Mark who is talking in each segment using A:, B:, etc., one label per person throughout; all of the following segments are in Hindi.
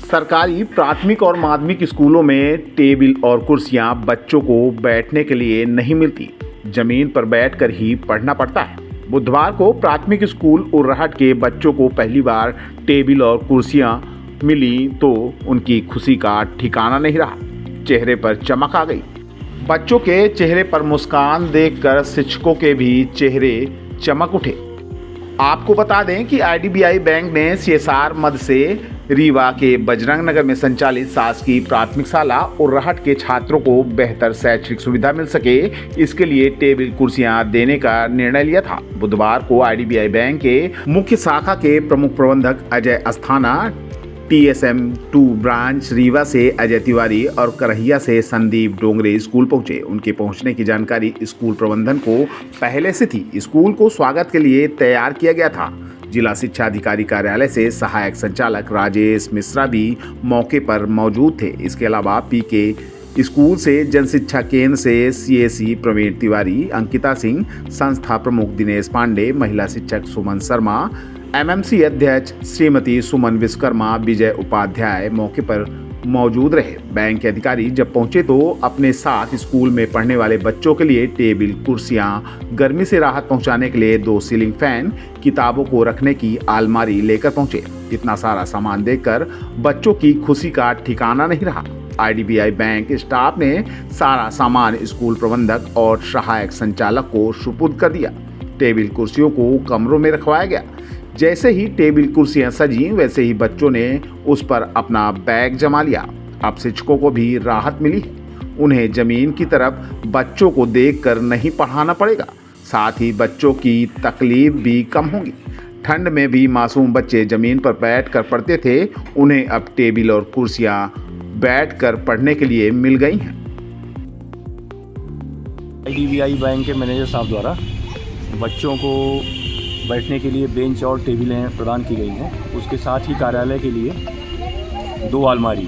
A: सरकारी प्राथमिक और माध्यमिक स्कूलों में टेबल और कुर्सियां बच्चों को बैठने के लिए नहीं मिलती, जमीन पर बैठकर ही पढ़ना पड़ता है। बुधवार को प्राथमिक स्कूल उर्राहट के बच्चों को पहली बार टेबल और कुर्सियां मिली तो उनकी खुशी का ठिकाना नहीं रहा, चेहरे पर चमक आ गई। बच्चों के चेहरे पर मुस्कान देखकर शिक्षकों के भी चेहरे चमक उठे। आपको बता दें कि IDBI बैंक ने CSR मद से रीवा के बजरंग नगर में संचालित शासकीय प्राथमिक शाला उर्राहट के छात्रों को बेहतर शैक्षिक सुविधा मिल सके, इसके लिए टेबल कुर्सियां देने का निर्णय लिया था। बुधवार को IDBI बैंक के मुख्य शाखा के प्रमुख प्रबंधक अजय अस्थाना, TSM2 ब्रांच रीवा से अजय तिवारी और करहिया से संदीप डोंगरे स्कूल पहुंचे। उनके पहुंचने की जानकारी स्कूल प्रबंधन को पहले से थी। स्कूल को स्वागत के लिए तैयार किया गया था। जिला शिक्षा अधिकारी कार्यालय से सहायक संचालक राजेश मिश्रा भी मौके पर मौजूद थे। इसके अलावा PK स्कूल से जन शिक्षा केंद्र से CAC प्रवीण तिवारी, अंकिता सिंह, संस्था प्रमुख दिनेश पांडे, महिला शिक्षक सुमन शर्मा, MMC अध्यक्ष श्रीमती सुमन विश्वकर्मा, विजय उपाध्याय मौके पर मौजूद रहे। बैंक के अधिकारी जब पहुंचे तो अपने साथ स्कूल में पढ़ने वाले बच्चों के लिए टेबल कुर्सियां, गर्मी से राहत पहुंचाने के लिए 2 सीलिंग फैन, किताबों को रखने की अलमारी लेकर पहुंचे। इतना सारा सामान देखकर बच्चों की खुशी का ठिकाना नहीं रहा। IDBI बैंक स्टाफ ने सारा सामान स्कूल प्रबंधक और सहायक संचालक को सुपुर्द कर दिया। टेबल कुर्सियों को कमरों में रखवाया गया। जैसे ही टेबल कुर्सियां सजी, वैसे ही बच्चों ने उस पर अपना बैग जमा लिया। अब शिक्षकों को भी राहत मिली है। उन्हें जमीन की तरफ बच्चों को देखकर नहीं पढ़ाना पड़ेगा, साथ ही बच्चों की तकलीफ भी कम होगी। ठंड में भी मासूम बच्चे जमीन पर बैठकर पढ़ते थे, उन्हें अब टेबल और कुर्सियां बैठकर पढ़ने के लिए मिल गई हैं।
B: IDBI बैंक के मैनेजर साहब द्वारा बच्चों को बैठने के लिए बेंच और टेबलें प्रदान की गई हैं। उसके साथ ही कार्यालय के लिए 2 अलमारी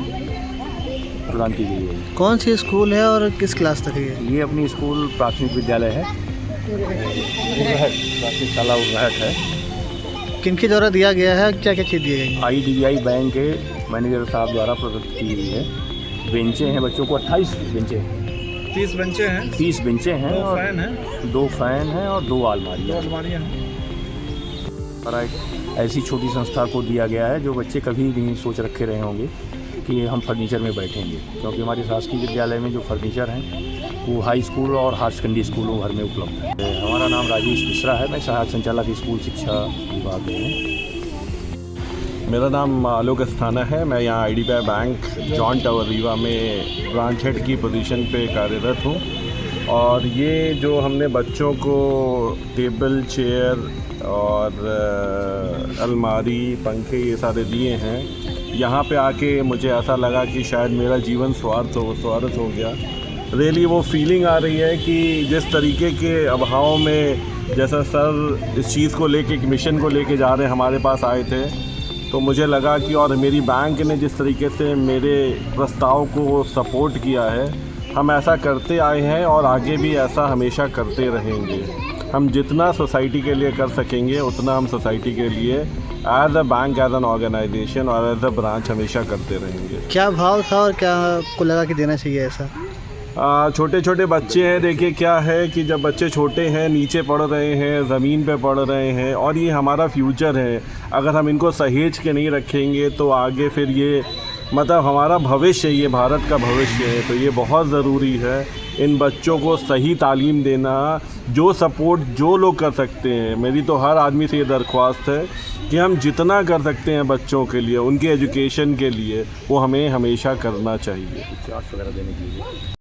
B: प्रदान की गई है।
C: कौन सी स्कूल है और किस क्लास तक है?
B: ये अपनी स्कूल प्राथमिक विद्यालय है, प्राथमिक शाला उर्राहट है।
C: किनके द्वारा दिया गया है, क्या क्या चीज़ दी गई है?
B: IDBI बैंक के मैनेजर साहब द्वारा प्रदत्त की गई है। बेंचें हैं बच्चों को 28 बेंचें हैं,
D: 30 बेंचें हैं,
B: 30 बेंचें हैं,
D: 2 फैन हैं,
B: 2 फैन हैं और 2 अलमारियाँ
D: हैं।
B: और ऐसी छोटी संस्था को दिया गया है जो बच्चे कभी नहीं सोच रखे रहे होंगे कि हम फर्नीचर में बैठेंगे, क्योंकि हमारे शासकीय विद्यालय में जो फर्नीचर हैं वो हाई स्कूल और हायर सेकेंडरी स्कूलों भर में उपलब्ध है। हमारा नाम राजेश मिश्रा है, मैं सहायक संचालक स्कूल शिक्षा विभाग में हूँ।
E: मेरा नाम आलोक अस्थाना है। मैं यहाँ IDBI bank John tower Rewa में ब्रांच हेड की पोजीशन पे कार्यरत हूँ। और ये जो हमने बच्चों को टेबल, चेयर और अलमारी, पंखे ये सारे दिए हैं, यहाँ पे आके मुझे ऐसा लगा कि शायद मेरा जीवन स्वार्थ हो गया। रियली वो फीलिंग आ रही है कि जिस तरीके के अभाव में जैसा सर इस चीज़ को लेके, एक मिशन को लेके जा रहे हैं, हमारे पास आए थे, तो मुझे लगा कि और मेरी बैंक ने जिस तरीके से मेरे प्रस्ताव को सपोर्ट किया है, हम ऐसा करते आए हैं और आगे भी ऐसा हमेशा करते रहेंगे। हम जितना सोसाइटी के लिए कर सकेंगे उतना हम सोसाइटी के लिए as a bank, as an organization और एज अ ब्रांच हमेशा करते रहेंगे।
C: क्या भाव था और क्या आपको लगा कि देना चाहिए ऐसा?
E: छोटे छोटे बच्चे हैं, देखिए क्या है कि जब बच्चे छोटे हैं, नीचे पढ़ रहे हैं, ज़मीन पे पढ़ रहे हैं और ये हमारा फ्यूचर है। अगर हम इनको सहेज के नहीं रखेंगे तो आगे फिर ये मतलब हमारा भविष्य, ये भारत का भविष्य है, तो ये बहुत ज़रूरी है इन बच्चों को सही तालीम देना। जो सपोर्ट जो लोग कर सकते हैं, मेरी तो हर आदमी से ये दरख्वास्त है कि हम जितना कर सकते हैं बच्चों के लिए, उनके एजुकेशन के लिए, वो हमें हमेशा करना चाहिए।
B: क्लास वगैरह देने के लिए